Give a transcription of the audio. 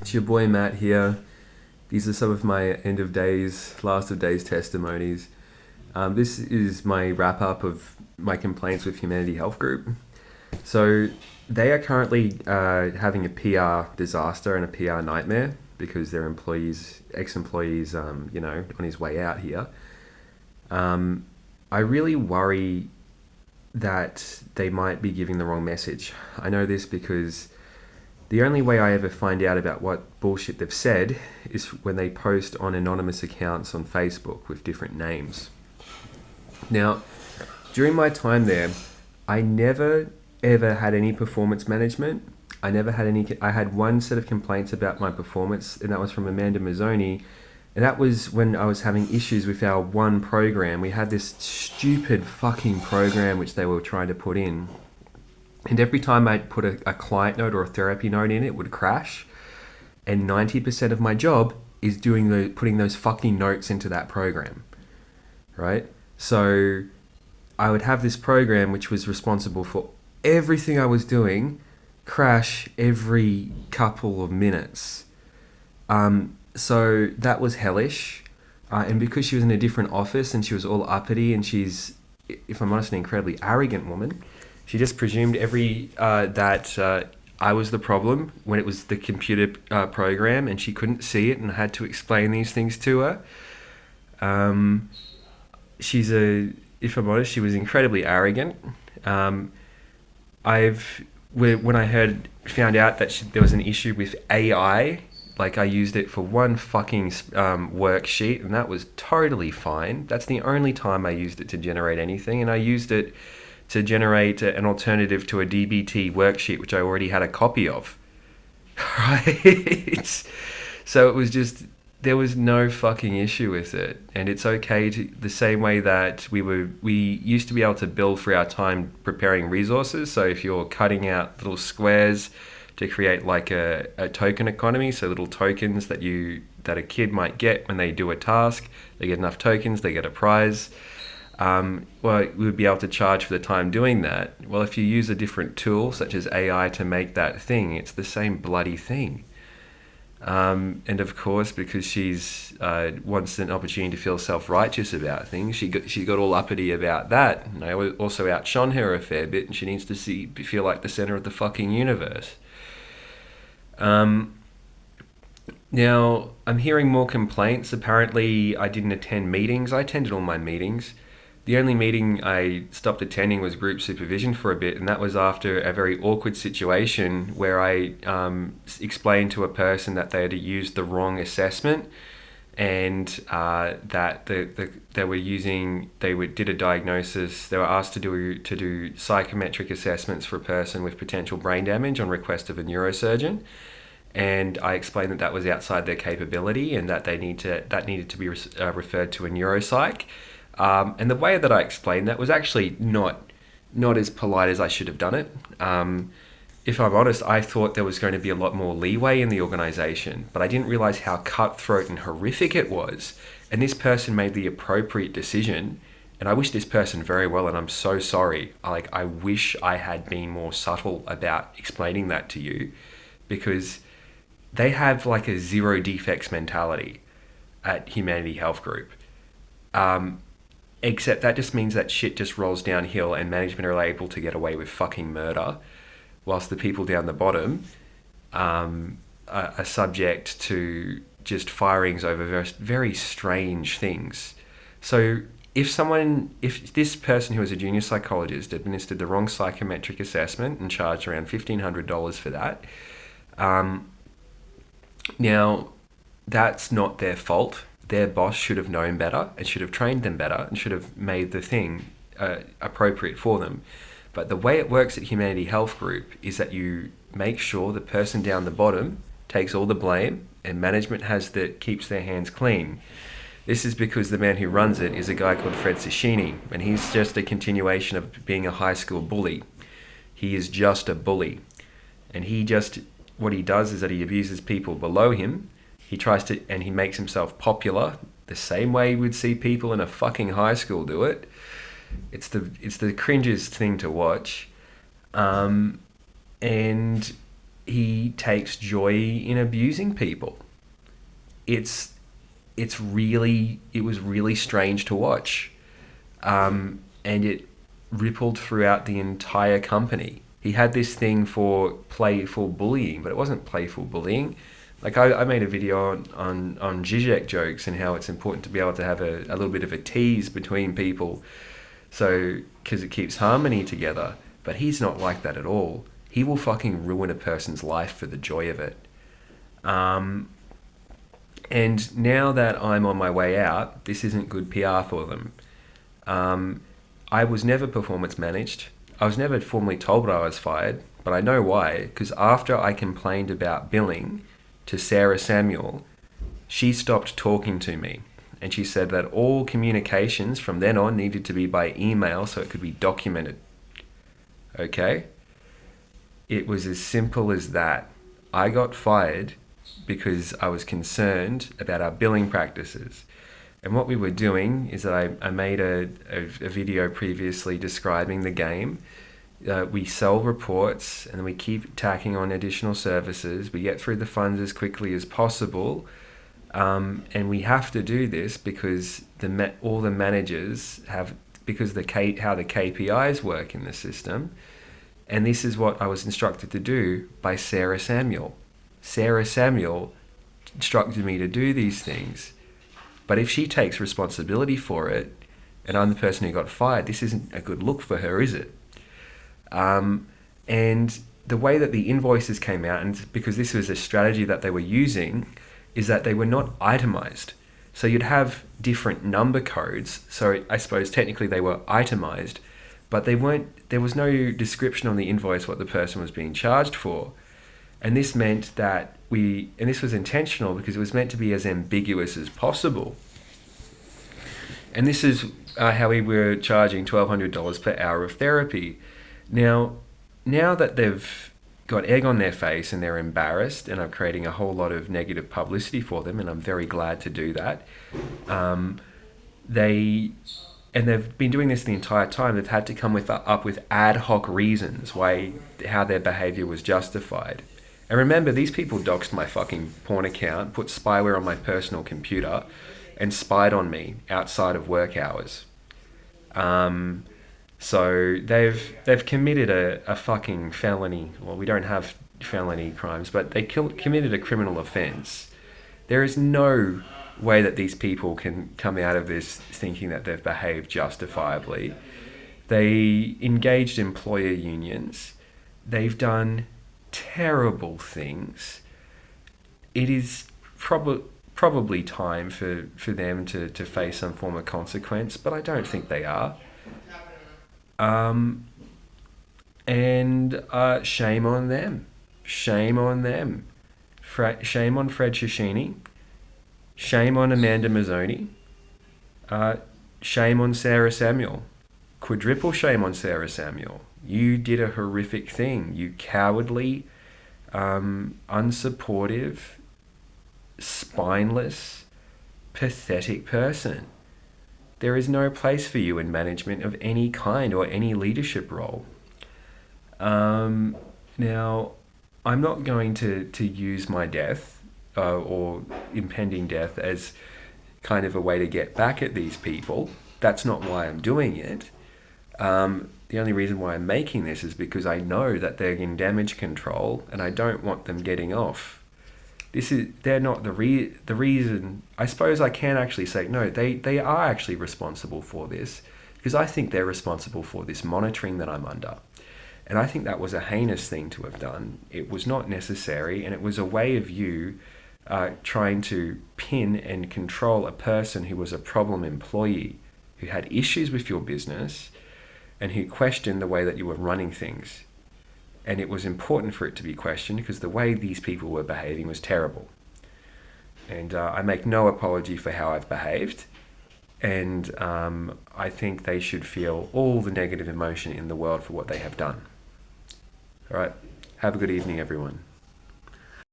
It's your boy Matt here. These are some of my last of days testimonies. This is my wrap up of my complaints with Humanity Health Group. So they are currently having a PR disaster and a PR nightmare because their ex-employees, on his way out here. I really worry that they might be giving the wrong message. I know this because the only way I ever find out about what bullshit they've said is when they post on anonymous accounts on Facebook with different names. Now, during my time there, I never ever had any performance management. I had one set of complaints about my performance, and that was from Amanda Mazzoni. And that was when I was having issues with our one program. We had this stupid fucking program which they were trying to put in. And every time I'd put a client note or a therapy note in, it would crash. And 90% of my job is putting those fucking notes into that program, right? So I would have this program which was responsible for everything I was doing crash every couple of minutes. So that was hellish. And because she was in a different office and she was all uppity and she's, if I'm honest, an incredibly arrogant woman, she just presumed that I was the problem when it was the computer program, and she couldn't see it, and I had to explain these things to her. If I'm honest, she was incredibly arrogant. When I found out that there was an issue with AI, like I used it for one fucking worksheet, and that was totally fine. That's the only time I used it to generate anything, and I used it to generate an alternative to a DBT worksheet, which I already had a copy of. Right? So it was just, there was no fucking issue with it. And it's okay the same way that we used to be able to bill for our time preparing resources. So if you're cutting out little squares to create like a token economy, so little tokens that a kid might get when they do a task, they get enough tokens, they get a prize. We would be able to charge for the time doing that. Well, if you use a different tool, such as AI, to make that thing, it's the same bloody thing. And of course, because she's wants an opportunity to feel self-righteous about things, she got all uppity about that. And I also outshone her a fair bit, and she needs to feel like the center of the fucking universe. Now, I'm hearing more complaints. Apparently, I didn't attend meetings. I attended all my meetings. The only meeting I stopped attending was group supervision for a bit, and that was after a very awkward situation where I explained to a person that they had used the wrong assessment, and that did a diagnosis. They were asked to do psychometric assessments for a person with potential brain damage on request of a neurosurgeon. And I explained that was outside their capability, and that that needed to be referred to a neuropsych. And the way that I explained that was actually not as polite as I should have done it. If I'm honest, I thought there was going to be a lot more leeway in the organization, but I didn't realize how cutthroat and horrific it was. And this person made the appropriate decision, and I wish this person very well, and I'm so sorry. I wish I had been more subtle about explaining that to you, because they have like a zero defects mentality at Humanity Health Group. Except that just means that shit just rolls downhill and management are able to get away with fucking murder, whilst the people down the bottom are subject to just firings over very, very strange things. So if this person who is a junior psychologist administered the wrong psychometric assessment and charged around $1,500 for that, now that's not their fault. Their boss should have known better and should have trained them better and should have made the thing appropriate for them. But the way it works at Humanity Health Group is that you make sure the person down the bottom takes all the blame, and management keeps their hands clean. This is because the man who runs it is a guy called Fred Sashini, and he's just a continuation of being a high school bully. He is just a bully. And what he does is that he abuses people below him. And he makes himself popular the same way you would see people in a fucking high school do it. It's the cringiest thing to watch. And he takes joy in abusing people. It's it was really strange to watch, and it rippled throughout the entire company. He had this thing for playful bullying, but it wasn't playful bullying. Like I made a video on Zizek jokes and how it's important to be able to have a little bit of a tease between people, so because it keeps harmony together. But he's not like that at all. He will fucking ruin a person's life for the joy of it. And now that I'm on my way out, this isn't good PR for them. I was never performance managed. I was never formally told that I was fired, but I know why. Because after I complained about billing to Sarah Samuel, she stopped talking to me. And she said that all communications from then on needed to be by email so it could be documented. Okay? It was as simple as that. I got fired because I was concerned about our billing practices. And what we were doing is that I made a video previously describing the game. We sell reports and then we keep tacking on additional services. We get through the funds as quickly as possible. And we have to do this because all the managers have, because how the KPIs work in the system. And this is what I was instructed to do by Sarah Samuel. Sarah Samuel instructed me to do these things. But if she takes responsibility for it, and I'm the person who got fired, this isn't a good look for her, is it? And the way that the invoices came out, and because this was a strategy that they were using, is that they were not itemized. So you'd have different number codes. So I suppose technically they were itemized, but they weren't. There was no description on the invoice what the person was being charged for. And this meant that and this was intentional because it was meant to be as ambiguous as possible. And this is how we were charging $1,200 per hour of therapy. Now that they've got egg on their face and they're embarrassed, and I'm creating a whole lot of negative publicity for them, and I'm very glad to do that. They've been doing this the entire time. They've had to come up with ad hoc reasons how their behavior was justified. And remember, these people doxed my fucking porn account, put spyware on my personal computer, and spied on me outside of work hours. So they've committed a fucking felony. Well, we don't have felony crimes, but they committed a criminal offence. There is no way that these people can come out of this thinking that they've behaved justifiably. They engaged employer unions. They've done terrible things. It is probably time for them to face some form of consequence, but I don't think they are. Shame on them. Shame on them. Shame on Fred Shishini. Shame on Amanda Mazzoni. Shame on Sarah Samuel. Quadruple shame on Sarah Samuel. You did a horrific thing. You cowardly, unsupportive, spineless, pathetic person. There is no place for you in management of any kind or any leadership role. Now, I'm not going to use my death or impending death as kind of a way to get back at these people. That's not why I'm doing it. The only reason why I'm making this is because I know that they're in damage control and I don't want them getting off. They're not the reason. I suppose I can actually say, no, they are actually responsible for this, because I think they're responsible for this monitoring that I'm under. And I think that was a heinous thing to have done. It was not necessary, and it was a way of you trying to pin and control a person who was a problem employee, who had issues with your business, and who questioned the way that you were running things. And it was important for it to be questioned because the way these people were behaving was terrible. And I make no apology for how I've behaved. And I think they should feel all the negative emotion in the world for what they have done. All right. Have a good evening, everyone.